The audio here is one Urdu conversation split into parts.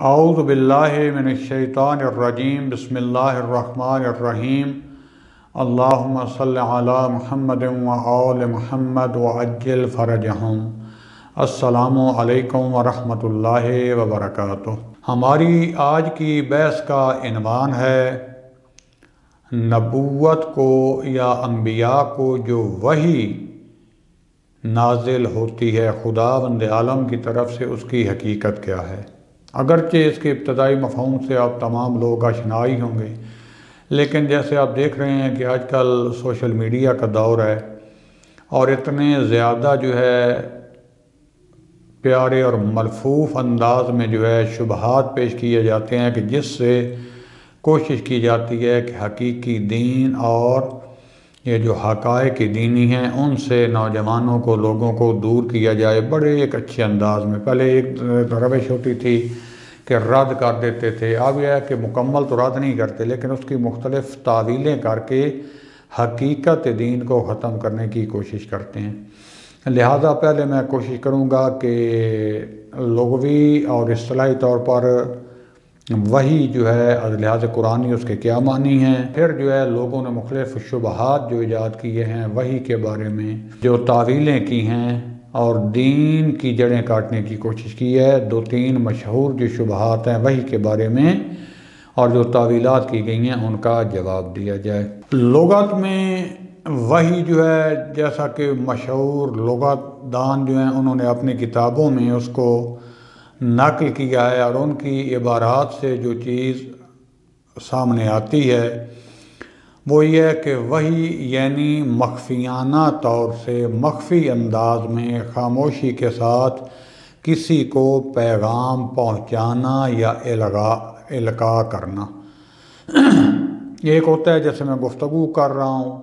اعوذ باللہ من الشیطان الرجیم بسم اللہ الرحمن الرحیم اللہم صل علی محمد وآل محمد وعجل فرجہم۔ السلام علیکم ورحمۃ اللہ وبرکاتہ۔ ہماری آج کی بحث کا عنوان ہے نبوت کو یا انبیاء کو جو وحی نازل ہوتی ہے خداوند عالم کی طرف سے، اس کی حقیقت کیا ہے۔ اگرچہ اس کے ابتدائی مفہوم سے آپ تمام لوگ آشنا ہی ہوں گے، لیکن جیسے آپ دیکھ رہے ہیں کہ آج کل سوشل میڈیا کا دور ہے اور اتنے زیادہ جو ہے پیارے اور ملفوف انداز میں جو ہے شبہات پیش کیے جاتے ہیں کہ جس سے کوشش کی جاتی ہے کہ حقیقی دین اور یہ جو حقائق دینی ہیں ان سے نوجوانوں کو، لوگوں کو دور کیا جائے بڑے ایک اچھے انداز میں۔ پہلے ایک روش ہوتی تھی کہ رد کر دیتے تھے، اب یہ ہے کہ مکمل تو رد نہیں کرتے لیکن اس کی مختلف تعویلیں کر کے حقیقت دین کو ختم کرنے کی کوشش کرتے ہیں۔ لہذا پہلے میں کوشش کروں گا کہ لغوی اور اصطلاحی طور پر وحی جو ہے لحاظ قرآنی اس کے کیا معنی ہیں، پھر جو ہے لوگوں نے مختلف شبہات جو ایجاد کیے ہیں وحی کے بارے میں، جو تعویلیں کی ہیں اور دین کی جڑیں کاٹنے کی کوشش کی ہے، دو تین مشہور جو شبہات ہیں وحی کے بارے میں اور جو تعویلات کی گئی ہیں ان کا جواب دیا جائے۔ لغت میں وحی جو ہے جیسا کہ مشہور لغت دان جو ہیں انہوں نے اپنی کتابوں میں اس کو نقل کیا ہے اور ان کی عبارات سے جو چیز سامنے آتی ہے وہ یہ ہے کہ وحی یعنی مخفیانہ طور سے، مخفی انداز میں خاموشی کے ساتھ کسی کو پیغام پہنچانا یا القاء کرنا۔ ایک ہوتا ہے جیسے میں گفتگو کر رہا ہوں،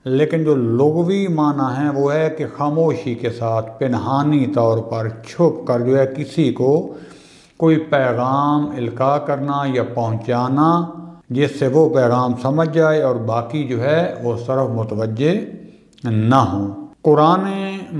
لیکن جو لغوی معنی ہے وہ ہے کہ خاموشی کے ساتھ پنہانی طور پر چھپ کر جو ہے کسی کو کوئی پیغام القاء کرنا یا پہنچانا جس سے وہ پیغام سمجھ جائے اور باقی جو ہے وہ صرف متوجہ نہ ہوں۔ قرآن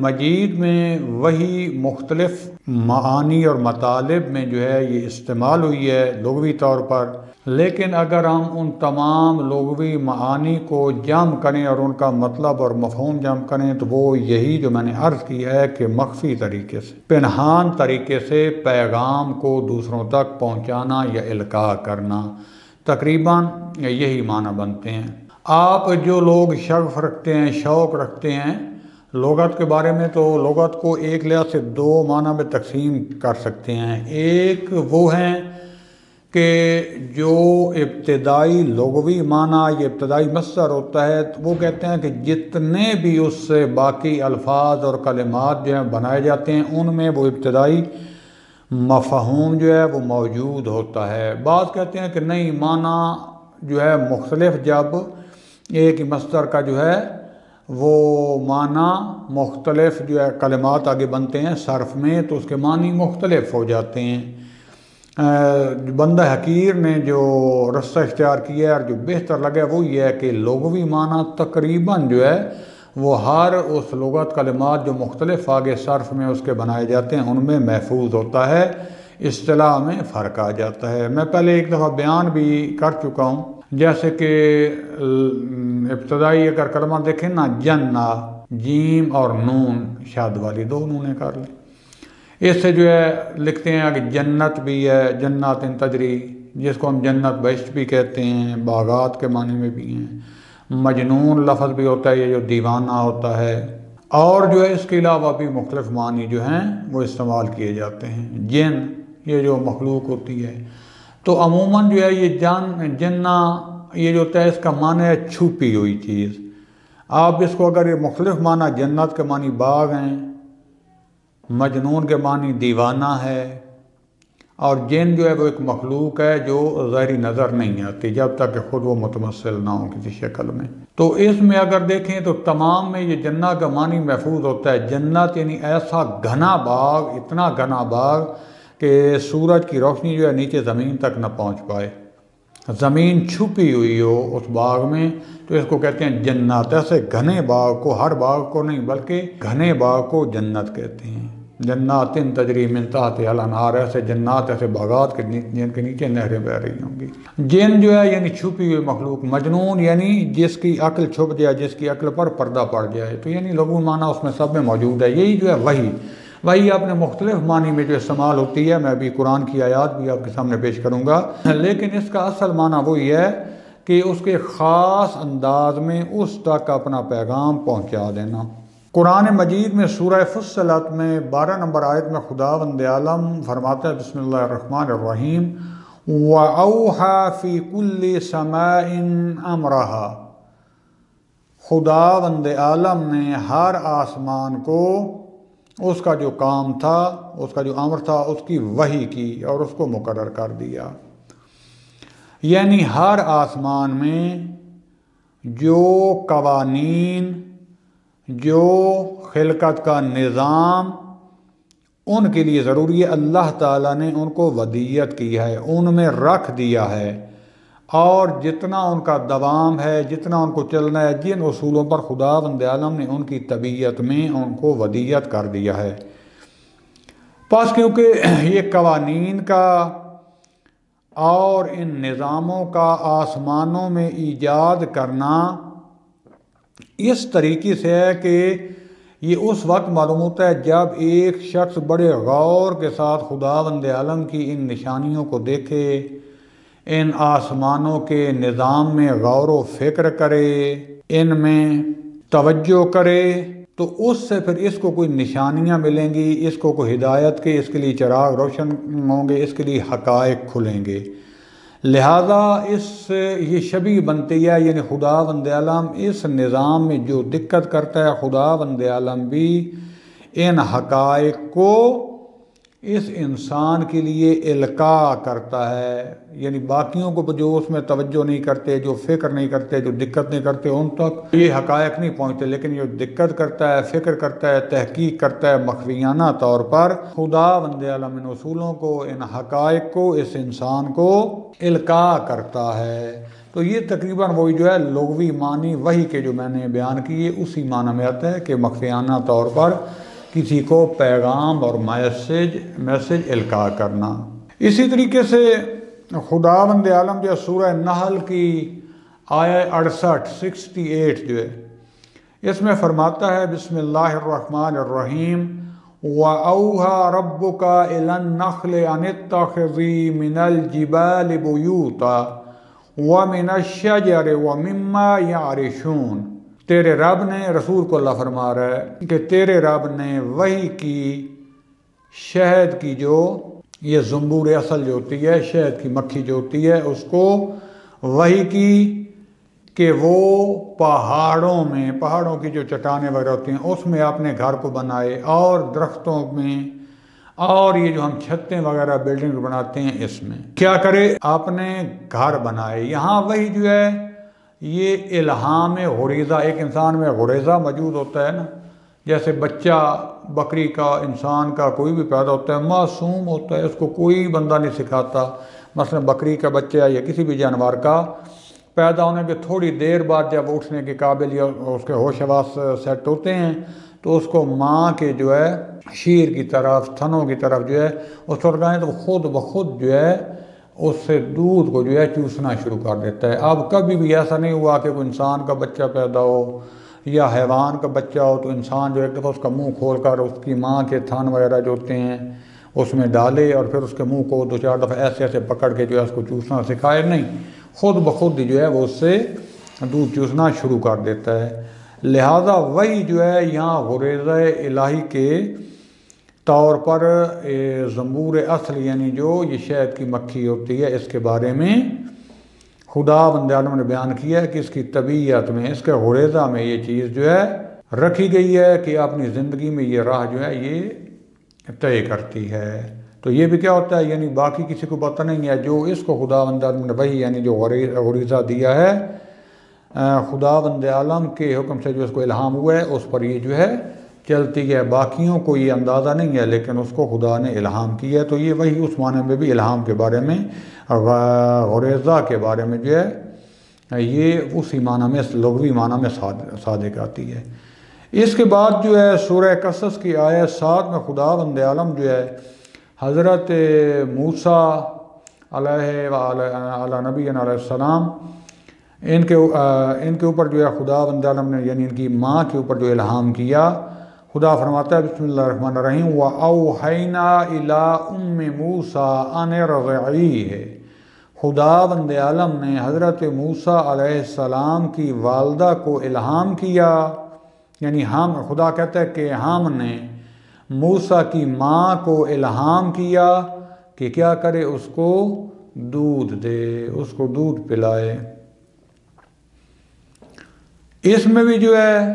مجید میں وحی مختلف معانی اور مطالب میں جو ہے یہ استعمال ہوئی ہے لغوی طور پر، لیکن اگر ہم ان تمام لغوی معانی کو جمع کریں اور ان کا مطلب اور مفہوم جمع کریں تو وہ یہی جو میں نے عرض کیا ہے کہ مخفی طریقے سے، پنہان طریقے سے پیغام کو دوسروں تک پہنچانا یا القاء کرنا، تقریباً یہی معنی بنتے ہیں۔ آپ جو لوگ شغف رکھتے ہیں، شوق رکھتے ہیں لغت کے بارے میں، تو لغت کو ایک لحاظ سے دو معنی میں تقسیم کر سکتے ہیں۔ ایک وہ ہیں کہ جو ابتدائی لغوی معنی یہ ابتدائی مصدر ہوتا ہے تو وہ کہتے ہیں کہ جتنے بھی اس سے باقی الفاظ اور کلمات جو ہیں بنائے جاتے ہیں ان میں وہ ابتدائی مفہوم جو ہے وہ موجود ہوتا ہے۔ بعض کہتے ہیں کہ نہیں، معنی جو ہے مختلف، جب ایک ہی مصدر کا جو ہے وہ معنی مختلف جو ہے کلمات آگے بنتے ہیں صرف میں تو اس کے معنی مختلف ہو جاتے ہیں۔ بندہ حقیر نے جو رستہ اختیار کیا ہے اور جو بہتر لگا ہے وہ یہ ہے کہ لغوی معنی تقریباً جو ہے وہ ہر اس لغت کلمات جو مختلف آگے صرف میں اس کے بنائے جاتے ہیں ان میں محفوظ ہوتا ہے، اصطلاح میں فرق آ جاتا ہے۔ میں پہلے ایک دفعہ بیان بھی کر چکا ہوں، جیسے کہ ابتدائی اگر کلمہ دیکھیں نا، جنہ، جیم اور نون شاد والی دو نونیں کر لیں، اس سے جو ہے لکھتے ہیں کہ جنت بھی ہے، جنات تجری، جس کو ہم جنت بہشت بھی کہتے ہیں، باغات کے معنی میں بھی ہیں۔ مجنون لفظ بھی ہوتا ہے، یہ جو دیوانہ ہوتا ہے، اور جو ہے اس کے علاوہ بھی مختلف معنی جو ہیں وہ استعمال کیے جاتے ہیں۔ جن، یہ جو مخلوق ہوتی ہے، تو عموماً جو ہے یہ جنہ یہ جو ہوتا ہے اس کا معنی ہے چھپی ہوئی چیز۔ آپ اس کو اگر یہ مختلف معنی، جنت کے معنی باغ ہیں، مجنون کے معنی دیوانہ ہے، اور جن جو ہے وہ ایک مخلوق ہے جو ظاہری نظر نہیں آتی جب تک کہ خود وہ متمثل نہ ہو کسی شکل میں۔ تو اس میں اگر دیکھیں تو تمام میں یہ جنہ کا معنی محفوظ ہوتا ہے۔ جنت یعنی ایسا گھنا باغ، اتنا گھنا باغ کہ سورج کی روشنی جو ہے نیچے زمین تک نہ پہنچ پائے، زمین چھپی ہوئی ہو اس باغ میں، تو اس کو کہتے ہیں جنت۔ ایسے گھنے باغ کو، ہر باغ کو نہیں بلکہ گھنے باغ کو جنت کہتے ہیں۔ جنات تجری من تحتها الانہار، ایسے جنات، ایسے باغات جن کے نیچے نہریں بہ رہی ہوں گی۔ جن جو ہے یعنی چھپی ہوئی مخلوق، مجنون یعنی جس کی عقل چھپ جائے، جس کی عقل پر پردہ پڑ جائے، تو یعنی لغوی معنی اس میں سب میں موجود ہے۔ یہی جو ہے وہی اپنے مختلف معنی میں جو استعمال ہوتی ہے، میں ابھی قرآن کی آیات بھی آپ کے سامنے پیش کروں گا، لیکن اس کا اصل معنی وہی ہے کہ اس کے خاص انداز میں اس تک اپنا پیغام پہنچا دینا۔ قرآن مجید میں سورہ فصلت میں 12 نمبر آیت میں خداوند عالم فرماتا ہے، بسم اللہ الرحمن الرحیم، وَأَوْحَى فِي كُلِّ سَمَاءٍ أَمْرَهَا، خداوند عالم نے ہر آسمان کو اس کا جو کام تھا، اس کا جو امر تھا، اس کی وحی کی اور اس کو مقرر کر دیا۔ یعنی ہر آسمان میں جو قوانین، جو خلقت کا نظام ان کے لیے ضروری ہے، اللہ تعالیٰ نے ان کو ودیت کی ہے، ان میں رکھ دیا ہے، اور جتنا ان کا دوام ہے، جتنا ان کو چلنا ہے، جن اصولوں پر خداوند عالم نے ان کی طبیعت میں ان کو ودیت کر دیا ہے۔ پس کیونکہ یہ قوانین کا اور ان نظاموں کا آسمانوں میں ایجاد کرنا اس طریقے سے ہے کہ یہ اس وقت معلوم ہوتا ہے جب ایک شخص بڑے غور کے ساتھ خداوند عالم کی ان نشانیوں کو دیکھے، ان آسمانوں کے نظام میں غور و فکر کرے، ان میں توجہ کرے، تو اس سے پھر اس کو کوئی نشانیاں ملیں گی، اس کو کوئی ہدایت کے، اس کے لیے چراغ روشن ہوں گے، اس کے لیے حقائق کھلیں گے۔ لہذا یہ شبیہ بنتی ہے، یعنی خداوند عالم اس نظام میں جو دقت کرتا ہے، خداوند عالم بھی ان حقائق کو اس انسان کے لیے القاء کرتا ہے، یعنی باقیوں کو جو اس میں توجہ نہیں کرتے، جو فکر نہیں کرتے، جو دقت نہیں کرتے، ان تک یہ حقائق نہیں پہنچتے، لیکن جو دقت کرتا ہے، فکر کرتا ہے، تحقیق کرتا ہے مخفیانہ طور پر، خداوند عالم ان اصولوں کو، ان حقائق کو اس انسان کو القاء کرتا ہے۔ تو یہ تقریباً وہی جو ہے لغوی معنی وہی کے جو میں نے بیان کیے اسی معنی میں آتا ہے کہ مخفیانہ طور پر کسی کو پیغام اور میسج القاء کرنا۔ اسی طریقے سے خداوند عالم جو سورہ نحل کی آیہ 68 جو ہے، اس میں فرماتا ہے، بسم اللہ الرحمن الرحیم، وَأَوْحَى رَبُّكَ إِلَى النَّخْلِ أَنِ اتَّخِذِي مِنَ الْجِبَالِ بُيُوتًا وَمِنَ الشَّجَرِ وَمِمَّا يَعْرِشُونَ، تیرے رب نے، رسول کو اللہ فرما رہا ہے کہ تیرے رب نے وحی کی شہد کی، جو یہ زنبور اصل جو ہوتی ہے، شہد کی مکھی جو ہوتی ہے، اس کو وحی کی کہ وہ پہاڑوں کی جو چٹانیں وغیرہ ہوتی ہیں اس میں اپنے گھر کو بنائے، اور درختوں میں، اور یہ جو ہم چھتیں وغیرہ بلڈنگ بناتے ہیں اس میں کیا کرے، اپنے گھر بنائے۔ یہاں وہی جو ہے یہ الہام غریزہ، ایک انسان میں غریزہ موجود ہوتا ہے نا، جیسے بچہ بکری کا، انسان کا کوئی بھی پیدا ہوتا ہے معصوم ہوتا ہے، اس کو کوئی بندہ نہیں سکھاتا، مثلا بکری کا بچہ یا کسی بھی جانور کا پیدا ہونے کے تھوڑی دیر بعد جب اٹھنے کے قابل یا اس کے ہوش حواس سیٹ ہوتے ہیں تو اس کو ماں کے جو ہے شیر کی طرف، تھنوں کی طرف جو ہے اس پر لگائیں تو خود بخود جو ہے اس سے دودھ کو جو ہے چوسنا شروع کر دیتا ہے۔ اب کبھی بھی ایسا نہیں ہوا کہ کوئی انسان کا بچہ پیدا ہو یا حیوان کا بچہ ہو تو انسان جو ایک دفعہ اس کا منہ کھول کر اس کی ماں کے تھن وغیرہ جو ہوتے ہیں اس میں ڈالے اور پھر اس کے منہ کو 2-4 دفعہ ایسے پکڑ کے جو ہے اس کو چوسنا سکھائے، نہیں، خود بخود جو ہے وہ اس سے دودھ چوسنا شروع کر دیتا ہے۔ لہذا وہی جو ہے یہاں غریزہ الہی کے طور پر زنبور اصل، یعنی جو یہ شہد کی مکھی ہوتی ہے، اس کے بارے میں خداوند عالم نے بیان کیا ہے کہ اس کی طبیعت میں، اس کے غریزہ میں یہ چیز جو ہے رکھی گئی ہے کہ اپنی زندگی میں یہ راہ جو ہے یہ طے کرتی ہے۔ تو یہ بھی کیا ہوتا ہے، یعنی باقی کسی کو پتہ نہیں ہے، جو اس کو خداوند عالم نے وہی یعنی جو غریزہ دیا ہے خداوند عالم کے حکم سے جو اس کو الہام ہوا ہے اس پر یہ جو ہے چلتی ہے، باقیوں کو یہ اندازہ نہیں ہے لیکن اس کو خدا نے الہام کیا ہے۔ تو یہ وہی اس معنی میں بھی الہام کے بارے میں، غریزہ کے بارے میں جو ہے یہ اسی معنی میں، لغوی معنی میں صادق آتی ہے۔ اس کے بعد جو ہے سورہ قصص کی آیت 7 میں خداوند عالم جو ہے حضرت موسیٰ علیہ وعلی نبینا علیہ السلام ان کے اوپر جو ہے خداوند عالم نے یعنی ان کی ماں کے اوپر جو الہام کیا. خدا فرماتا ہے بسم اللہ الرحمن الرحیم وَأَوْحَيْنَا إِلَىٰ أُمِّ مُوسَىٰ أَنِ ارْضِعِيهِ. خداوند عالم نے حضرت موسیٰ علیہ السلام کی والدہ کو الہام کیا، یعنی خدا کہتا ہے کہ ہم نے موسیٰ کی ماں کو الہام کیا کہ کیا کرے، اس کو دودھ دے، اس کو دودھ پلائے. اس میں بھی جو ہے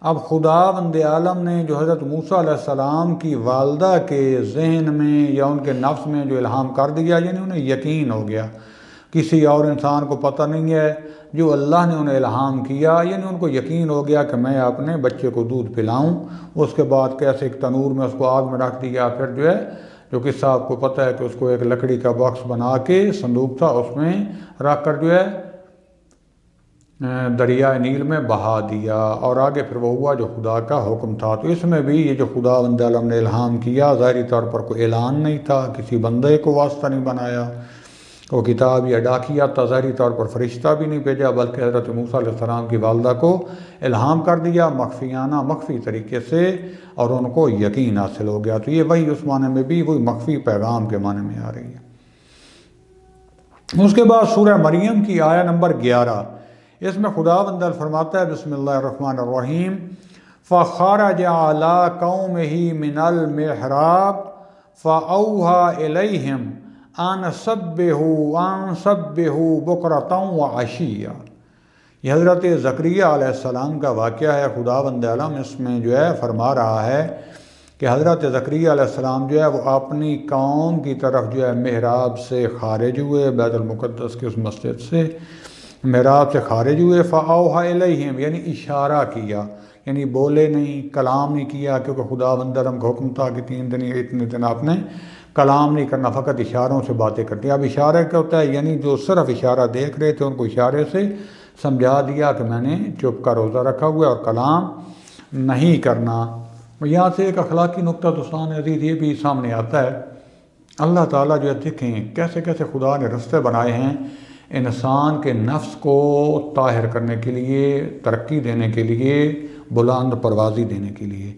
اب خداوند عالم نے جو حضرت موسیٰ علیہ السلام کی والدہ کے ذہن میں یا ان کے نفس میں جو الہام کر دیا، یعنی انہیں یقین ہو گیا، کسی اور انسان کو پتہ نہیں ہے، جو اللہ نے انہیں الہام کیا، یعنی ان کو یقین ہو گیا کہ میں اپنے بچے کو دودھ پلاؤں. اس کے بعد کیسے ایک تنور میں اس کو آگ میں رکھ دیا، پھر جو ہے جو قصہ آپ کو پتہ ہے کہ اس کو ایک لکڑی کا باکس بنا کے صندوق تھا اس میں رکھ کر جو ہے دریائے نیل میں بہا دیا، اور آگے پھر وہ ہوا جو خدا کا حکم تھا. تو اس میں بھی یہ جو خداوند عالم نے الہام کیا ظاہری طور پر کوئی اعلان نہیں تھا، کسی بندے کو واسطہ نہیں بنایا، وہ کتاب یا ڈاکیہ تھا، ظاہری طور پر فرشتہ بھی نہیں بھیجا، بلکہ حضرت موسیٰ علیہ السلام کی والدہ کو الہام کر دیا مخفیانہ، مخفی طریقے سے، اور ان کو یقین حاصل ہو گیا. تو یہ وہی اس معنی میں بھی وہی مخفی پیغام کے معنی میں آ رہی ہے. اس کے بعد سورہ مریم کی آیہ نمبر 11، اس میں خداوند فرماتا ہے بسم اللہ الرحمن الرحیم فَخَرَجَ عَلَىٰ قَوْمِهِ مِنَ الْمِحْرَابِ فَأَوْحَىٰ إِلَيْهِمْ أَنْ سَبِّحُوا بُكْرَةً وَعَشِيًّا. یہ حضرت زکریا علیہ السلام کا واقعہ ہے. خداوند عالم اس میں جو ہے فرما رہا ہے کہ حضرت زکریا علیہ السلام جو ہے وہ اپنی قوم کی طرف جو ہے محراب سے خارج ہوئے، بیت المقدس کی اس مسجد سے محراب سے خارج ہوئے. فَأَوْحَىٰ إِلَيْهِمْ یعنی اشارہ کیا، یعنی بولے نہیں، کلام نہیں کیا، کیونکہ خداوند عالم کا حکم تھا کہ 3 دن یا اتنے دن آپ نے کلام نہیں کرنا، فقط اشاروں سے باتیں کرتی. اب اشارہ کیا ہوتا ہے؟ یعنی جو صرف اشارہ دیکھ رہے تھے ان کو اشارے سے سمجھا دیا کہ میں نے چپ کا روزہ رکھا ہوا ہے اور کلام نہیں کرنا. یہاں سے ایک اخلاقی نقطہ دوستان عزیز یہ بھی سامنے آتا ہے. اللہ تعالیٰ جو ہے دیکھیں کیسے کیسے خدا نے رستے بنائے ہیں انسان کے نفس کو طاہر کرنے کے لیے، ترقی دینے کے لیے، بلند پروازی دینے کے لیے،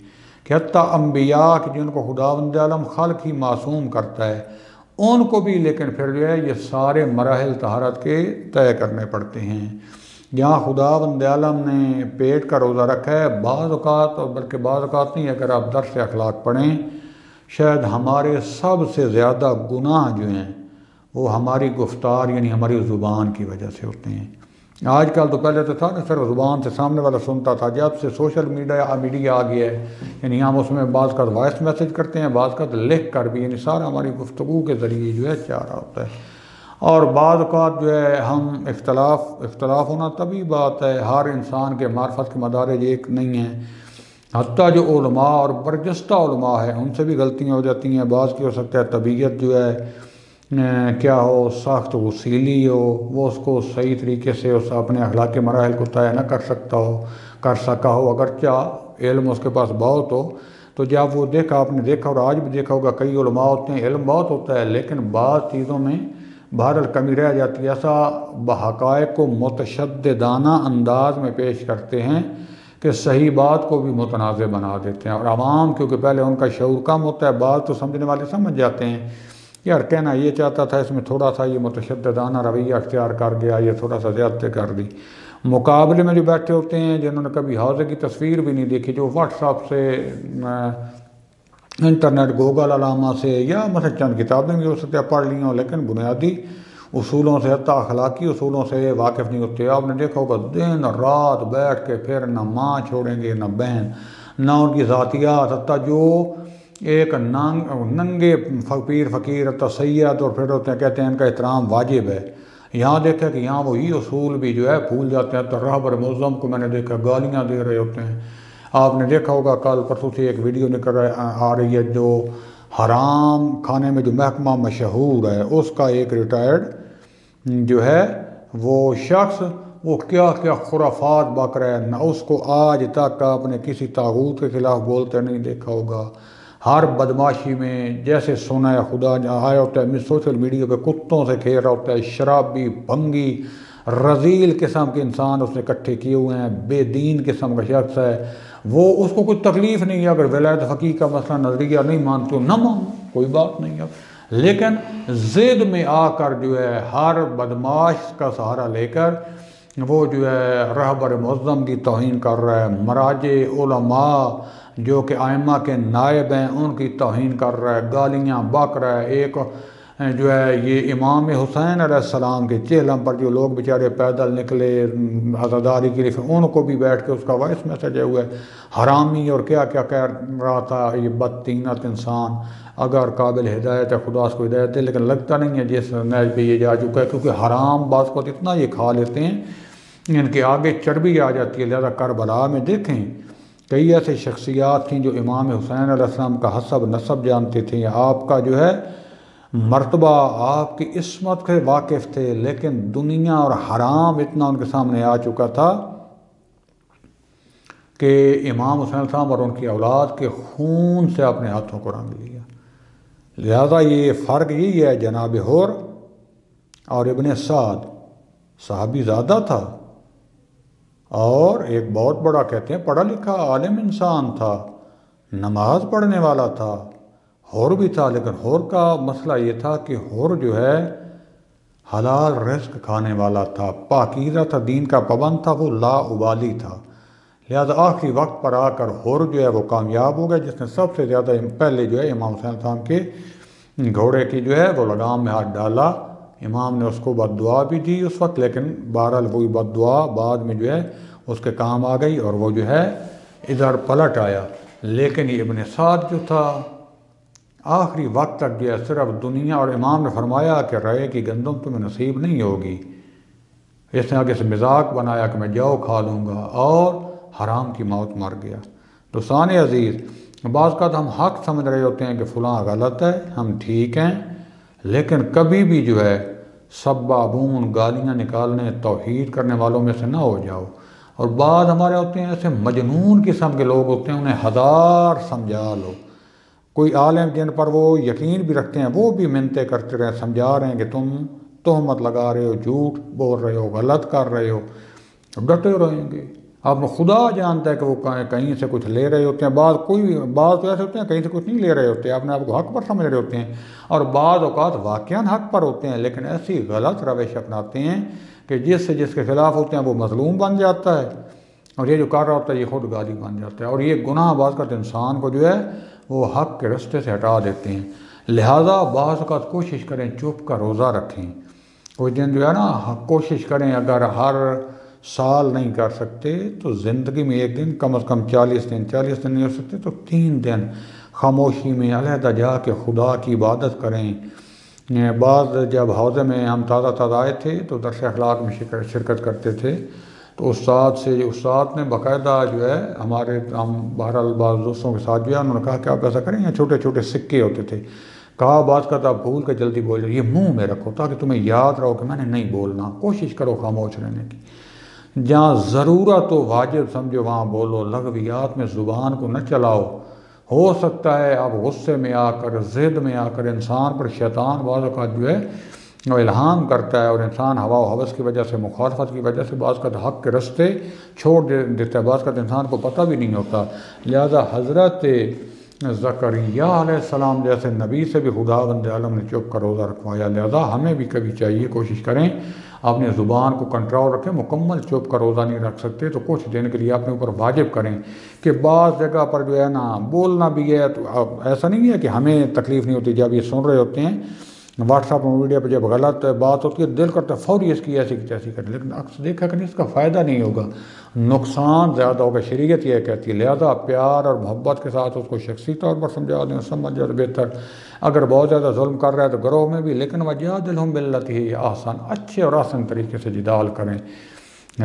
کہ حتیٰ انبیاء کہ جن کو خداوند عالم خلق ہی معصوم کرتا ہے ان کو بھی لیکن پھر جو ہے یہ سارے مراحل طہارت کے طے کرنے پڑتے ہیں. جہاں خداوند عالم نے پیٹ کا روزہ رکھا ہے، بعض اوقات اور بلکہ بعض اوقات نہیں، اگر آپ درس اخلاق پڑھیں شاید ہمارے سب سے زیادہ گناہ جو ہیں وہ ہماری گفتار یعنی ہماری زبان کی وجہ سے ہوتے ہیں. آج کل تو پہلے تو تھا نا صرف زبان سے سامنے والا سنتا تھا، جب سے سوشل میڈیا آ گیا ہے یعنی ہم اس میں بعض کا وائس میسیج کرتے ہیں، بعض کا لکھ کر بھی، یعنی سارا ہماری گفتگو کے ذریعے جو ہے چاہ رہا ہوتا ہے. اور بعض اوقات جو ہے ہم اختلاف ہونا طبیعی بات ہے، ہر انسان کے معرفت کے مدارج ایک نہیں ہیں. حتیٰ جو علماء اور برجستہ علماء ہیں ان سے بھی غلطیاں ہو جاتی ہیں. بعض کی ہو سکتا ہے طبیعت جو ہے کیا ہو، سخت وسیلی ہو، وہ اس کو صحیح طریقے سے اس اپنے اخلاق کے مراحل کو طے نہ کر سکا ہو، اگرچہ علم اس کے پاس بہت ہو. تو جب وہ آپ نے دیکھا اور آج بھی دیکھا ہوگا کئی علماء ہوتے ہیں، علم بہت ہوتا ہے لیکن بعض چیزوں میں بہرحال کمی رہ جاتی ہے. ایسا بحقائق کو متشددانہ انداز میں پیش کرتے ہیں کہ صحیح بات کو بھی متنازع بنا دیتے ہیں. اور عوام کیونکہ پہلے ان کا شعور کم ہوتا ہے، بات تو سمجھنے والے سمجھ جاتے ہیں یار کہنا یہ چاہتا تھا، اس میں تھوڑا سا یہ متشددانہ رویہ اختیار کر گیا، یہ تھوڑا سا زیادتی کر دی. مقابلے میں جو بیٹھے ہوتے ہیں جنہوں نے کبھی حوضے کی تصویر بھی نہیں دیکھی، جو واٹس ایپ سے، انٹرنیٹ، گوگل علامہ سے، یا مثلا چند کتابیں بھی ہو سکتے ہیں پڑھ لی ہوں لیکن بنیادی اصولوں سے حتیٰ اخلاقی اصولوں سے واقف نہیں ہوتے. آپ نے دیکھا ہوگا دن رات بیٹھ کے پھر نہ ماں چھوڑیں گے نہ بہن، نہ ان کی ذاتیات، حتیٰ جو ایک ننگے فقیر سید اور پھر ہوتے ہیں کہتے ہیں ان کا احترام واجب ہے. یہاں دیکھا کہ یہاں وہی اصول بھی جو ہے بھول جاتے ہیں. تو رہبر معظم کو میں نے دیکھا گالیاں دے رہے ہوتے ہیں. آپ نے دیکھا ہوگا کل پرسوں سے ایک ویڈیو نکل آ رہی ہے جو حرام کھانے میں جو محکمہ مشہور ہے اس کا ایک ریٹائرڈ جو ہے وہ شخص وہ کیا کیا خرافات بک رہا ہے، نہ اس کو آج تک آپ نے کسی طاغوت کے خلاف بولتے نہیں دیکھا ہوگا۔ ہر بدماشی میں جیسے سنا ہے خدا آیا ہوتا ہے، سوشل میڈیا پہ کتوں سے کھیل رہا ہوتا ہے، شرابی، بھنگی، رذیل قسم کے انسان اس نے اکٹھے کیے ہوئے ہیں، بے دین قسم کا شخص ہے وہ، اس کو کوئی تکلیف نہیں ہے اگر ولایت فقیہ کا مسئلہ نظریہ نہیں مانتے ہو، نہ مانو، کوئی بات نہیں ہے، لیکن ضد میں آ کر جو ہے ہر بدماش کا سہارا لے کر وہ جو ہے رہبر معظم کی توہین کر رہا ہے، مراجع علماء جو کہ ائمہ کے نائب ہیں ان کی توہین کر رہا ہے، گالیاں بک رہا ہے۔ ایک جو ہے یہ امام حسین علیہ السلام کے چہلم پر جو لوگ بیچارے پیدل نکلے عزاداری کے لیے، ان کو بھی بیٹھ کے اس کا وائس میسج ہے ہوا ہے، حرامی اور کیا کیا کہہ رہا تھا یہ بدطینت انسان۔ اگر قابل ہدایت ہے خدا اس کو ہدایت دے، لیکن لگتا نہیں ہے جس نیج پہ یہ جا چکا ہے، کیونکہ حرام بعض کو اتنا یہ کھا لیتے ہیں ان کے آگے چربی آ جاتی ہے۔ لہذا کربلا میں دیکھیں کئی ایسے شخصیات تھیں جو امام حسین علیہ السلام کا حسب نسب جانتے تھے، آپ کا جو ہے مرتبہ، آپ کی عصمت سے واقف تھے، لیکن دنیا اور حرام اتنا ان کے سامنے آ چکا تھا کہ امام حسین علیہ السلام اور ان کی اولاد کے خون سے اپنے ہاتھوں کو رنگ لیا۔ لہذا یہ فرق یہی ہے، جناب حر اور ابن سعد صحابی زیادہ تھا اور ایک بہت بڑا کہتے ہیں پڑھا لکھا عالم انسان تھا، نماز پڑھنے والا تھا، حر بھی تھا، لیکن حر کا مسئلہ یہ تھا کہ حر جو ہے حلال رزق کھانے والا تھا، پاکیزہ تھا، دین کا پابند تھا، وہ لا ابالی تھا۔ لہذا آخری وقت پر آ کر حر جو ہے وہ کامیاب ہو گیا، جس نے سب سے زیادہ پہلے جو ہے امام حسین السلام کے گھوڑے کی جو ہے وہ لگام میں ہاتھ ڈالا۔ امام نے اس کو بد دعا بھی دی اس وقت، لیکن بہرحال وہی بد دعا بعد میں جو ہے اس کے کام آ گئی اور وہ جو ہے ادھر پلٹ آیا۔ لیکن یہ ابن سعد جو تھا آخری وقت تک جو ہے صرف دنیا، اور امام نے فرمایا کہ رائے کی گندم تمہیں نصیب نہیں ہوگی، اس نے آگے سے مذاق بنایا کہ میں جو کھا لوں گا، اور حرام کی موت مر گیا۔ دوستان عزیز، بعض کا ہم حق سمجھ رہے ہوتے ہیں کہ فلاں غلط ہے، ہم ٹھیک ہیں، لیکن کبھی بھی جو ہے سبابون، گالیاں نکالنے، توحید کرنے والوں میں سے نہ ہو جاؤ۔ اور بعض ہمارے ہوتے ہیں ایسے مجنون قسم کے لوگ ہوتے ہیں، انہیں ہزار سمجھا لو، کوئی عالم جن پر وہ یقین بھی رکھتے ہیں وہ بھی منتیں کرتے رہے، سمجھا رہے ہیں کہ تم تہمت لگا رہے ہو، جھوٹ بول رہے ہو، غلط کر رہے ہو، ڈٹے رہیں گے۔ اب خدا جانتا ہے کہ وہ کہیں سے کچھ لے رہے ہوتے ہیں، بعض تو ایسے ہوتے ہیں کہیں سے کچھ نہیں لے رہے ہوتے، اپنے آپ کو حق پر سمجھ رہے ہوتے ہیں، اور بعض اوقات واقعاً حق پر ہوتے ہیں، لیکن ایسی غلط روش اپناتے ہیں کہ جس کے خلاف ہوتے ہیں وہ مظلوم بن جاتا ہے، اور یہ جو کر رہا ہوتا ہے یہ خود غالب بن جاتا ہے، اور یہ گناہ بعض کا انسان کو جو ہے وہ حق کے رستے سے ہٹا دیتے ہیں۔ لہٰذا بعض اوقات کوشش کریں چپ کا روزہ رکھیں، کوئی دن جو ہے نا کوشش کریں، اگر ہر سال نہیں کر سکتے تو زندگی میں ایک دن، کم از کم 40 دن نہیں ہو سکتے تو 3 دن خاموشی میں علیحدہ جا کے خدا کی عبادت کریں۔ بعض جب حوضے میں ہم تازہ آئے تھے تو درس اخلاق میں شرکت کرتے تھے، تو استاد نے باقاعدہ جو ہے ہم بہرحال بعض دوستوں کے ساتھ جو ہے انہوں نے کہا کہ آپ ایسا کریں، یہ چھوٹے چھوٹے سکے ہوتے تھے، کہا بعض کا آپ بھول کے جلدی بول جائے، یہ منہ میں رکھو تاکہ تمہیں یاد رہو کہ میں نے نہیں بولنا، کوشش کرو خاموش رہنے کی، جہاں ضرورت و واجب سمجھو وہاں بولو، لغویات میں زبان کو نہ چلاؤ۔ ہو سکتا ہے اب غصے میں آ کر، ضد میں آ کر انسان پر شیطان بعض اوقات جو ہے وہ الہام کرتا ہے، اور انسان ہوا و ہوس کی وجہ سے، مخالفت کی وجہ سے بعض کا حق کے رستے چھوڑ دیتا ہے، بعض کا انسان کو پتہ بھی نہیں ہوتا۔ لہذا حضرت زکریا علیہ السلام جیسے نبی سے بھی خداوند عالم نے چپ کر روزہ رکھوایا، لہذا ہمیں بھی کبھی چاہیے کوشش کریں اپنی زبان کو کنٹرول رکھیں، مکمل چپ کر روزہ نہیں رکھ سکتے تو کچھ دن کے لیے اپنے اوپر واجب کریں کہ بعض جگہ پر جو ہے نا بولنا بھی ہے، تو ایسا نہیں ہے کہ ہمیں تکلیف نہیں ہوتی، جب یہ سن رہے ہوتے ہیں واٹس ایپ میڈیا پہ جب غلط بات ہوتی ہے دل کرتا ہے فوری اس کی ایسی کی تیسی کریں، لیکن اکثر دیکھا کہ نہیں اس کا فائدہ نہیں ہوگا، نقصان زیادہ ہوگا۔ شریعت یہ کہتی ہے لہذا پیار اور محبت کے ساتھ اس کو شخصی طور پر سمجھا دیں، سمجھ جائے بہتر۔ اگر بہت زیادہ ظلم کر رہا ہے تو گروہ میں بھی، لیکن وجادلہم باللتی ہی احسن، اچھے اور آسان طریقے سے جدال کریں۔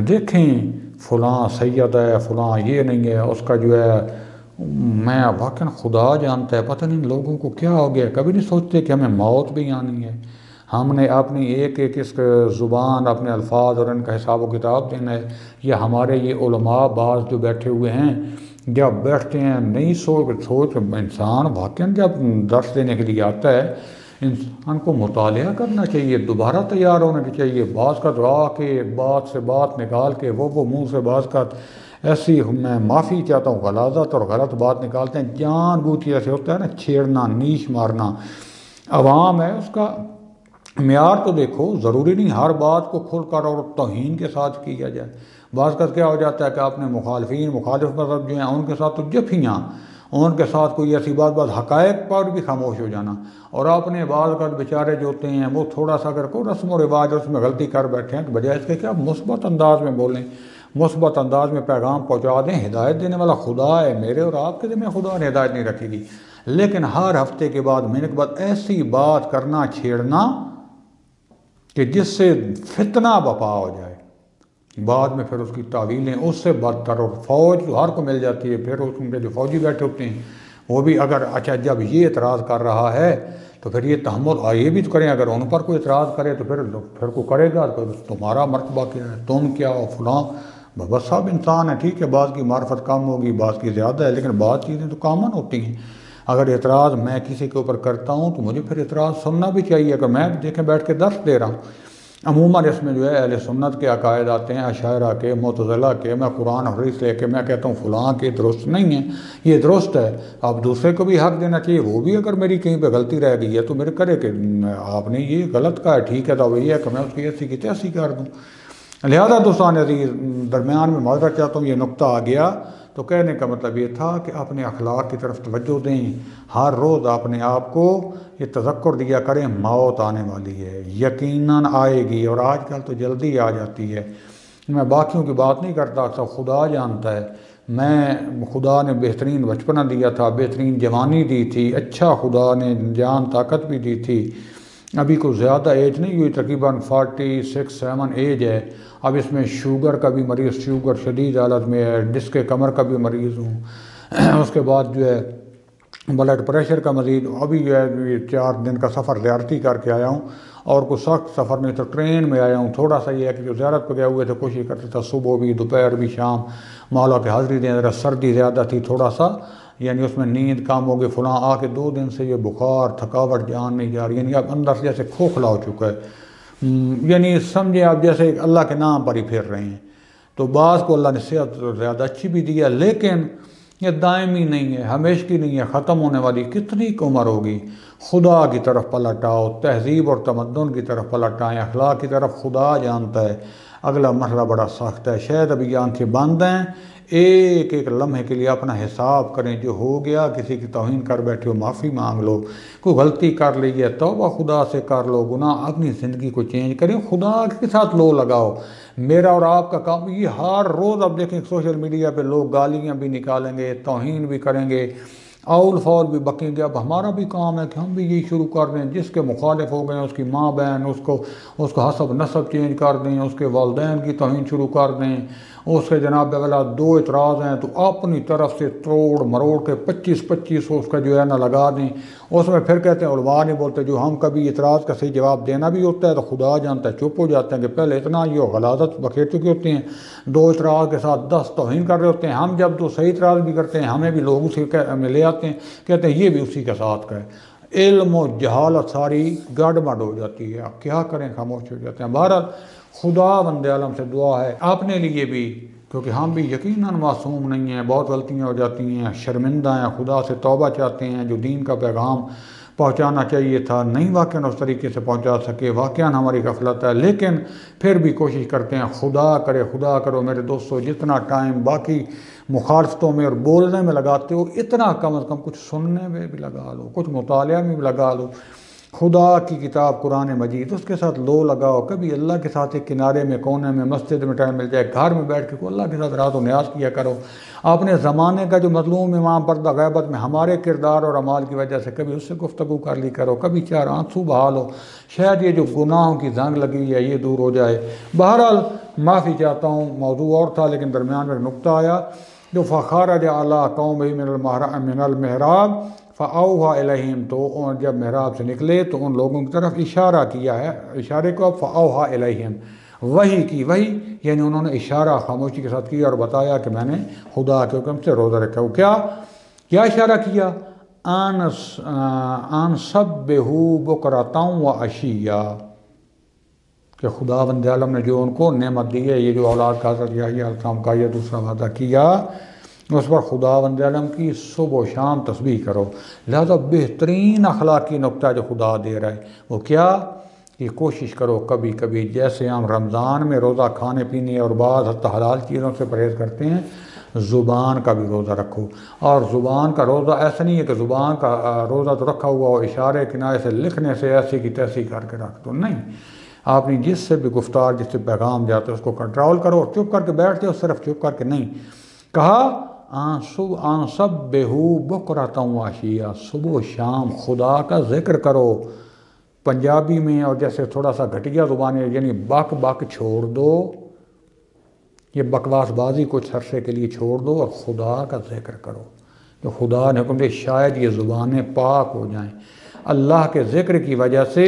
دیکھیں فلاں سید ہے، فلاں یہ نہیں ہے، اس کا جو ہے میں واقعا خدا جانتا ہے، پتہ نہیں لوگوں کو کیا ہو گیا، کبھی نہیں سوچتے کہ ہمیں موت بھی آنی ہے، ہم نے اپنی ایک ایک اس زبان، اپنے الفاظ اور ان کا حساب و کتاب دینا ہے، یا ہمارے یہ علماء بعض جو بیٹھے ہوئے ہیں جب بیٹھتے ہیں نئی سوچ انسان واقعاً جب درس دینے کے لیے آتا ہے انسان کو مطالعہ کرنا چاہیے، دوبارہ تیار ہونا چاہیے، بعض کا دعا کے بات سے بات نکال کے وہ منہ سے بعض کا ایسی میں معافی چاہتا ہوں غلاظت اور غلط بات نکالتے ہیں، جان بوجھ کے ایسے ہوتا ہے نا، چھیڑنا، نیش مارنا عوام ہے، اس کا معیار تو دیکھو، ضروری نہیں ہر بات کو کھل کر اور توہین کے ساتھ کیا جائے۔ بعض کا کیا ہو جاتا ہے کہ اپنے مخالف مذہب جو ہیں ان کے ساتھ تو جفیاں، ان کے ساتھ کوئی ایسی بات حقائق پر بھی خاموش ہو جانا، اور اپنے بعض کا بیچارے جو ہوتے ہیں وہ تھوڑا سا اگر کوئی رسم و رواج اس میں غلطی کر بیٹھے ہیں تو بجائے اس کے کہ آپ مثبت انداز میں بولیں، مثبت انداز میں پیغام پہنچا دیں، ہدایت دینے والا خدا ہے، میرے اور آپ کے ذمہ خدا نے ہدایت نہیں رکھے گی، لیکن ہر ہفتے کے بعد مہینے کے بعد ایسی بات کرنا، چھیڑنا کہ جس سے فتنہ بپا ہو جائے، بعد میں پھر اس کی تعویلیں اس سے بدتر، اور فوج ہر کو مل جاتی ہے، پھر اس کے جو فوجی بیٹھے ہوتے ہیں وہ بھی اگر اچھا جب یہ اعتراض کر رہا ہے تو پھر یہ تحمل یہ بھی تو کریں، اگر ان پر کوئی اعتراض کرے تو پھر کو کرے گا تو تمہارا مرتبہ کیا ہے، تم کیا ہو فلاں، بس سب انسان ہے، ٹھیک ہے، بعض کی معرفت کم ہوگی، بعض کی زیادہ ہے، لیکن بعض چیزیں تو کامن ہوتی ہیں۔ اگر اعتراض میں کسی کے اوپر کرتا ہوں تو مجھے پھر اعتراض سننا بھی چاہیے، اگر میں دیکھیں بیٹھ کے درس دے رہا ہوں، عموماً اس میں جو ہے اہل سنت کے عقائد آتے ہیں، اشاعرہ کے، معتزلہ کے، میں قرآن حدیث لے کے میں کہتا ہوں فلاں کے درست نہیں ہے، یہ درست ہے، اب دوسرے کو بھی حق دینا چاہیے، وہ بھی اگر میری کہیں پہ غلطی رہ گئی ہے تو میرے کرے کہ آپ نے یہ غلط کہا ہے، ٹھیک ہے، تو یہ ہے کہ میں اس کی ایسی کی تیسی کر دوں۔ لہذا دوستان عزیز، درمیان میں معذرت چاہتا ہوں، یہ نقطہ آ گیا تو کہنے کا مطلب یہ تھا کہ اپنے اخلاق کی طرف توجہ دیں، ہر روز اپنے آپ کو یہ تذکر دیا کریں موت آنے والی ہے، یقیناً آئے گی، اور آج کل تو جلدی آ جاتی ہے۔ میں باقیوں کی بات نہیں کرتا، سب خدا جانتا ہے، خدا نے بہترین بچپنا دیا تھا، بہترین جوانی دی تھی، اچھا خدا نے جان طاقت بھی دی تھی، ابھی کوئی زیادہ ایج نہیں ہوئی، تقریباً 46-47 ایج ہے، اب اس میں شوگر کا بھی مریض، شوگر شدید حالت میں ہے، ڈسک کمر کا بھی مریض ہوں، اس کے بعد جو ہے بلڈ پریشر کا مریض، ابھی جو ہے 4 دن کا سفر زیارتی کر کے آیا ہوں، اور کوئی سخت سفر نہیں تو ٹرین میں آیا ہوں، تھوڑا سا یہ ہے کہ جو زیارت پہ گئے ہوئے تھے کوشش کرتے تھا صبح بھی، دوپہر بھی، شام مولا کی حاضری دیں، ذرا سردی زیادہ تھی تھوڑا سا، یعنی اس میں نیند کم ہو گئی فلاں، آ کے 2 دن سے یہ بخار، تھکاوٹ جان نہیں جا رہی، یعنی اب اندر سے جیسے کھوکھلا ہو چکا ہے، یعنی سمجھیں آپ جیسے اللہ کے نام پر ہی پھر رہے ہیں۔ تو بعض کو اللہ نے صحت زیادہ اچھی بھی دی ہے، لیکن یہ دائمی نہیں ہے، ہمیشہ نہیں ہے، ختم ہونے والی، کتنی عمر ہوگی۔ خدا کی طرف پلٹ آؤ، تہذیب اور تمدن کی طرف پلٹ آئیں، اخلاق کی طرف، خدا جانتا ہے اگلا مرحلہ بڑا سخت ہے، شاید ابھی آنکھیں بند ہیں، ایک ایک لمحے کے لیے اپنا حساب کریں، جو ہو گیا، کسی کی توہین کر بیٹھے ہو معافی مانگ لو، کوئی غلطی کر لی ہے توبہ خدا سے کر لو، گناہ اپنی زندگی کو چینج کریں، خدا کے ساتھ لو لگاؤ۔ میرا اور آپ کا کام یہ ہر روز، اب دیکھیں سوشل میڈیا پہ لوگ گالیاں بھی نکالیں گے، توہین بھی کریں گے، اول فول بھی بکیں گے، اب ہمارا بھی کام ہے کہ ہم بھی یہی شروع کر دیں، جس کے مخالف ہو گئے اس کی ماں بہن، اس کو حسب نسب چینج کر دیں، اس کے والدین کی توہین شروع کر دیں، اس کے جناب اگلا 2 اعتراض ہیں تو اپنی طرف سے توڑ مروڑ کے 25 اس کا جو ہے نا لگا دیں، اس میں پھر کہتے ہیں علماء نہیں بولتے، جو ہم کبھی اعتراض کا صحیح جواب دینا بھی ہوتا ہے تو خدا جانتا ہے چپ ہو جاتے ہیں کہ پہلے اتنا یہ غلاظت بکھیر چکے ہوتے ہیں، 2 اعتراض کے ساتھ 10 توہین کر رہے ہوتے ہیں، ہم جب 2 صحیح اعتراض بھی کرتے ہیں ہمیں بھی لوگ اسی میں لے آتے ہیں، کہتے ہیں یہ بھی اسی کے ساتھ کا ہے، علم و جہالت ساری گڑبڑ ہو جاتی ہے، اب کیا کریں، خاموش ہو جاتے ہیں۔ بہرحال خدا بند عالم سے دعا ہے اپنے لیے بھی، کیونکہ ہم بھی یقیناً معصوم نہیں ہیں، بہت غلطیاں ہو جاتی ہیں، شرمندہ ہیں، خدا سے توبہ چاہتے ہیں، جو دین کا پیغام پہنچانا چاہیے تھا نہیں واقعاً اس طریقے سے پہنچا سکے، واقعاً ہماری غفلت ہے، لیکن پھر بھی کوشش کرتے ہیں، خدا کرو میرے دوستو، جتنا ٹائم باقی مخالفتوں میں اور بولنے میں لگاتے ہو، اتنا کم از کم کچھ سننے میں بھی لگا لو، کچھ مطالعہ میں بھی لگا لو، خدا کی کتاب قرآن مجید اس کے ساتھ لو لگاؤ، کبھی اللہ کے ساتھ ایک کنارے میں کونے میں مسجد میں ٹائم مل جائے، گھر میں بیٹھ کے اللہ کے ساتھ رات و نیاز کیا کرو، اپنے زمانے کا جو مظلوم امام پردہ غیبت میں ہمارے کردار اور اعمال کی وجہ سے کبھی اس سے گفتگو کر لی کرو، کبھی 4 آنسو بہا لو، شاید یہ جو گناہوں کی زنگ لگی ہے یہ دور ہو جائے۔ بہرحال معافی چاہتا ہوں، موضوع اور تھا لیکن درمیان میں ایک نقطہ آیا، جو فخرج علی قومہ من المحراب فَأَوْحَىٰ إِلَيْهِمْ، تو جب محراب سے نکلے تو ان لوگوں کی طرف اشارہ کیا ہے، اشارے کو فَأَوْحَىٰ إِلَيْهِمْ، وحی کی، وحی یعنی انہوں نے اشارہ خاموشی کے ساتھ کیا اور بتایا کہ میں نے خدا کے حکم سے روزہ رکھا ہوں۔ کیا اشارہ کیا؟ ان سبحوا بکرۃ وعشیا، کہ خدا بند عالم نے جو ان کو نعمت دی ہے، یہ جو اولاد کا حضرت یحییٰ علیہ السلام کا یہ دوسرا وعدہ کیا، اس پر خدا بند عالم کی صبح و شام تسبیح کرو۔ لہذا بہترین اخلاقی نقطہ جو خدا دے رہا ہے وہ کیا؟ کہ کوشش کرو کبھی کبھی، جیسے ہم رمضان میں روزہ کھانے پینے اور بعض حتی حلال چیزوں سے پرہیز کرتے ہیں، زبان کا بھی روزہ رکھو۔ اور زبان کا روزہ ایسا نہیں ہے کہ زبان کا روزہ تو رکھا ہوا ہو، اشارے کنارے سے لکھنے سے ایسی کی تیسی کر کے رکھ دو، نہیں، آپ نے جس سے بھی گفتار، جس سے پیغام جاتا ہے اس کو کنٹرول کرو، چپ کر کے بیٹھ جاؤ، صرف چپ کر کے نہیں۔ کہا ان سبحوا بکرۃ وعشیا، صبح و شام خدا کا ذکر کرو۔ پنجابی میں اور جیسے تھوڑا سا گھٹیا زبان ہے، یعنی بک بک چھوڑ دو، یہ بکواس بازی کچھ عرصے کے لیے چھوڑ دو اور خدا کا ذکر کرو۔ تو خدا نے حکم دیا شاید یہ زبانیں پاک ہو جائیں، اللہ کے ذکر کی وجہ سے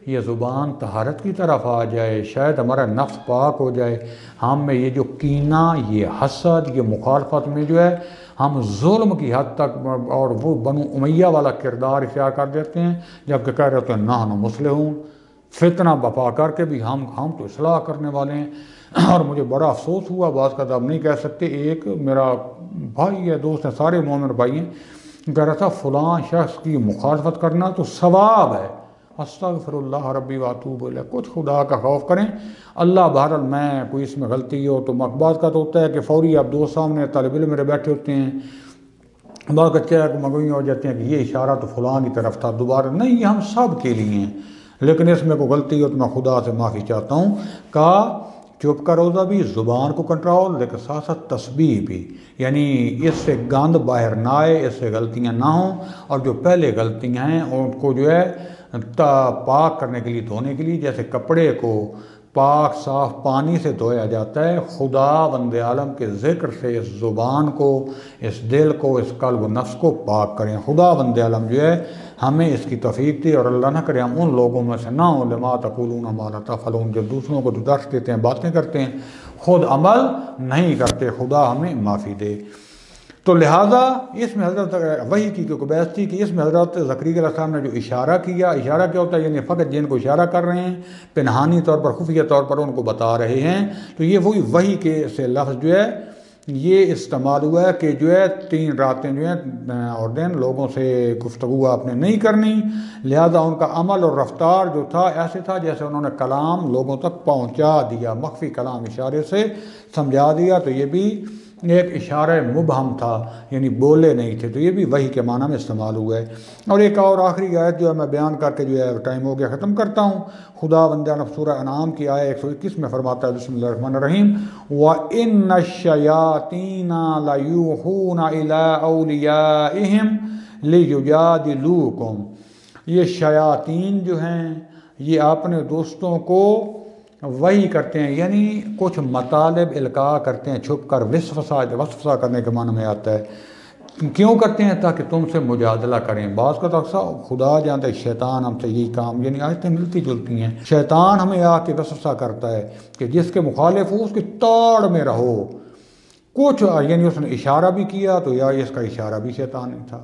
یہ زبان طہارت کی طرف آ جائے، شاید ہمارا نفس پاک ہو جائے، ہم میں یہ جو کینہ، یہ حسد، یہ مخالفت میں جو ہے ہم ظلم کی حد تک اور وہ بنو امیہ والا کردار اختیار کر دیتے ہیں، جبکہ کہہ رہے ہوتے ہیں نحن مصلحون، فتنہ بپا کر کے بھی ہم تو اصلاح کرنے والے ہیں۔ اور مجھے بڑا افسوس ہوا، بعض کا آپ نہیں کہہ سکتے، ایک میرا بھائی ہے، دوست ہے، سارے مومن بھائی ہیں، کہہ رہا تھا فلاں شخص کی مخالفت کرنا تو ثواب ہے، استغفر اللہ ربی واتوب الیہ، کچھ خدا کا خوف کریں۔ اللہ بہرحال میں کوئی اس میں غلطی ہو تو مقبات کا تو ہوتا ہے کہ فوری آپ دوست سامنے طالب علم میرے بیٹھے ہوتے ہیں، بعض کا چہرہ مگوئی ہو جاتے ہیں کہ یہ اشارہ تو فلاں کی طرف تھا، دوبارہ نہیں، یہ ہم سب کے لیے ہیں، لیکن اس میں کوئی غلطی ہو تو میں خدا سے معافی چاہتا ہوں۔ چپ کا روزہ بھی، زبان کو کنٹرول، لیکن ساتھ ساتھ تسبیح بھی، یعنی اس سے گند باہر نہ آئے، اس سے غلطیاں نہ ہوں، اور جو پہلے غلطیاں ہیں ان کو جو ہے پاک کرنے کے لیے، دھونے کے لیے، جیسے کپڑے کو پاک صاف پانی سے دھویا جاتا ہے، خدا بند عالم کے ذکر سے اس زبان کو، اس دل کو، اس قلب و نفس کو پاک کریں۔ خدا بند عالم جو ہے ہمیں اس کی توفیق دی، اور اللہ نہ کرے ہم ان لوگوں میں سے نہ ہوں لما تقولون ما لا تفعلون، جو دوسروں کو درس دیتے ہیں، باتیں کرتے ہیں، خود عمل نہیں کرتے، خدا ہمیں معافی دے۔ تو لہٰذا اس میں حضرت وحی کی کوئی بحث تھی کہ اس میں حضرت زکریا علیہ السلام نے جو اشارہ کیا، اشارہ کیا ہوتا ہے؟ یعنی فقط جن کو اشارہ کر رہے ہیں، پنہانی طور پر، خفیہ طور پر ان کو بتا رہے ہیں، تو یہ وہی وحی کے سے لفظ جو ہے یہ استعمال ہوا ہے کہ جو ہے 3 راتیں جو ہیں اور دن لوگوں سے گفتگو آپ نے نہیں کرنی، لہذا ان کا عمل اور رفتار جو تھا ایسے تھا جیسے انہوں نے کلام لوگوں تک پہنچا دیا، مخفی کلام اشارے سے سمجھا دیا، تو یہ بھی ایک اشارہ مبہم تھا، یعنی بولے نہیں تھے، تو یہ بھی وحی کے معنی میں استعمال ہوا ہے۔ اور ایک اور آخری آیت جو ہے میں بیان کر کے جو ہے ٹائم ہو گیا ختم کرتا ہوں، خدا بند عالم سورہ انعام کی آیت 121 میں فرماتا ہے بسم اللہ الرحمن الرحیم وَإِنَّ الشَّيَاطِينَ لَيُوحُونَ إِلَىٰ أَوْلِيَائِهِمْ لِيُجَادِلُوكُمْ، یہ شیاطین جو ہیں یہ اپنے دوستوں کو وحی کرتے ہیں، یعنی کچھ مطالب القاء کرتے ہیں چھپ کر، وسوسہ کرنے کے معنی میں آتا ہے۔ کیوں کرتے ہیں؟ تاکہ تم سے مجادلہ کریں۔ بعض کا تو اکثر خدا جانتا ہے شیطان ہم سے یہی کام، یعنی آیتیں ملتی جلتی ہیں، شیطان ہمیں آ کے وسوسہ کرتا ہے کہ جس کے مخالف ہو اس کی توڑ میں رہو، کچھ یعنی اس نے اشارہ بھی کیا تو یا اس کا اشارہ بھی شیطان ہی تھا،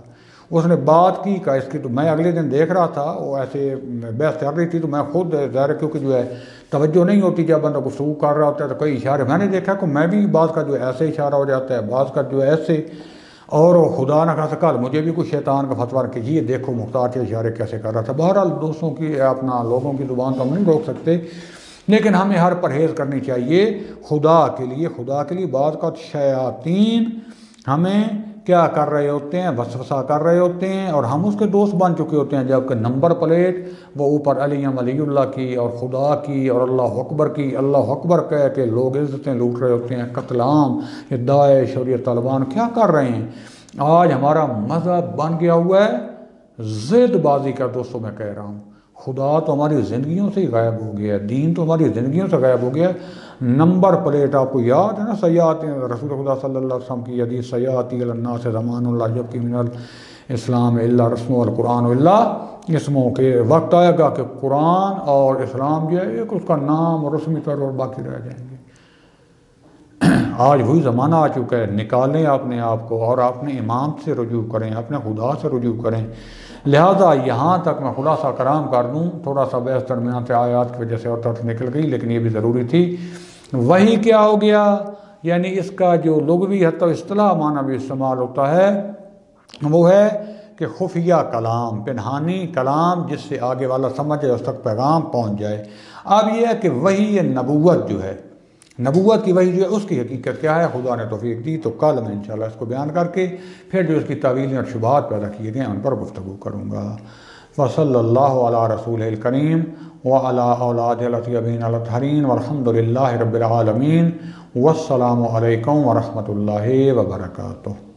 اس نے بات کی کہ اس کی، تو میں اگلے دن دیکھ رہا تھا وہ ایسے بحث چل رہی تھی، تو میں خود ظاہر کیونکہ جو ہے توجہ نہیں ہوتی جب بندہ گفتگو کر رہا ہوتا ہے، تو کئی اشارے میں نے دیکھا کہ میں بھی بعض کا جو ایسے اشارہ ہو جاتا ہے، بعض کا جو ایسے، اور خدا نہ خاصا کل مجھے بھی کچھ شیطان کا فتویٰ کہ یہ دیکھو مختار کے اشارے کیسے کر رہا تھا۔ بہرحال دوستوں کی اپنا لوگوں کی زبان تو ہم نہیں روک سکتے، لیکن ہمیں ہر پرہیز کرنی چاہیے خدا کے لیے۔ بعض کا شیاطین ہمیں کیا کر رہے ہوتے ہیں؟ وسوسہ کر رہے ہوتے ہیں، اور ہم اس کے دوست بن چکے ہوتے ہیں، جبکہ نمبر پلیٹ وہ اوپر علی اللہ کی اور خدا کی اور اللہ اکبر کی، اللہ اکبر کہہ کے لوگ عزتیں لوٹ رہے ہوتے ہیں، قتل عام، یہ داعش اور یہ طالبان کیا کر رہے ہیں؟ آج ہمارا مذہب بن گیا ہوا ہے ضد بازی کا۔ دوستوں میں کہہ رہا ہوں خدا تو ہماری زندگیوں سے ہی غائب ہو گیا ہے، دین تو ہماری زندگیوں سے غائب ہو گیا ہے۔ نمبر پلیٹ آپ کو یاد ہے نا، سیاحت رسول خدا صلی اللہ علیہ وسلم کی حدیث، سیاحتی الناس زمان اللہ جب کی من اسلام الا رسم والقرآن الا اسموں کے وقت آئے گا کہ قرآن اور اسلام جو ہے ایک اس کا نام اور رسمی طور پر باقی رہ جائیں گے۔ آج وہی زمانہ آ چکا ہے، نکالیں اپنے آپ کو اور اپنے امام سے رجوع کریں، اپنے خدا سے رجوع کریں۔ لہٰذا یہاں تک میں خلاصہ کرام کر دوں، تھوڑا سا بحث درمیان سے آیات کی وجہ سے اور طرف نکل گئی، لیکن یہ بھی ضروری تھی۔ وہی کیا ہو گیا، یعنی اس کا جو لغوی حتی اصطلاح معنی بھی استعمال ہوتا ہے وہ ہے کہ خفیہ کلام، پنہانی کلام جس سے آگے والا سمجھ جائے، اس تک پیغام پہنچ جائے۔ اب یہ ہے کہ وہی نبوت جو ہے، نبوت کی وحی جو ہے اس کی حقیقت کیا ہے، خدا نے توفیق دی تو کل میں انشاءاللہ اس کو بیان کر کے پھر جو اس کی تعویلیں اور شبہات پیدا کیے گئے ہیں ان پر گفتگو کروں گا۔ وصلی اللہ علی رسول الکریم وعلی اولاد الاطیبین الطاہرین والحمد للہ رب العالمین، والسلام علیکم ورحمۃ اللہ وبرکاتہ۔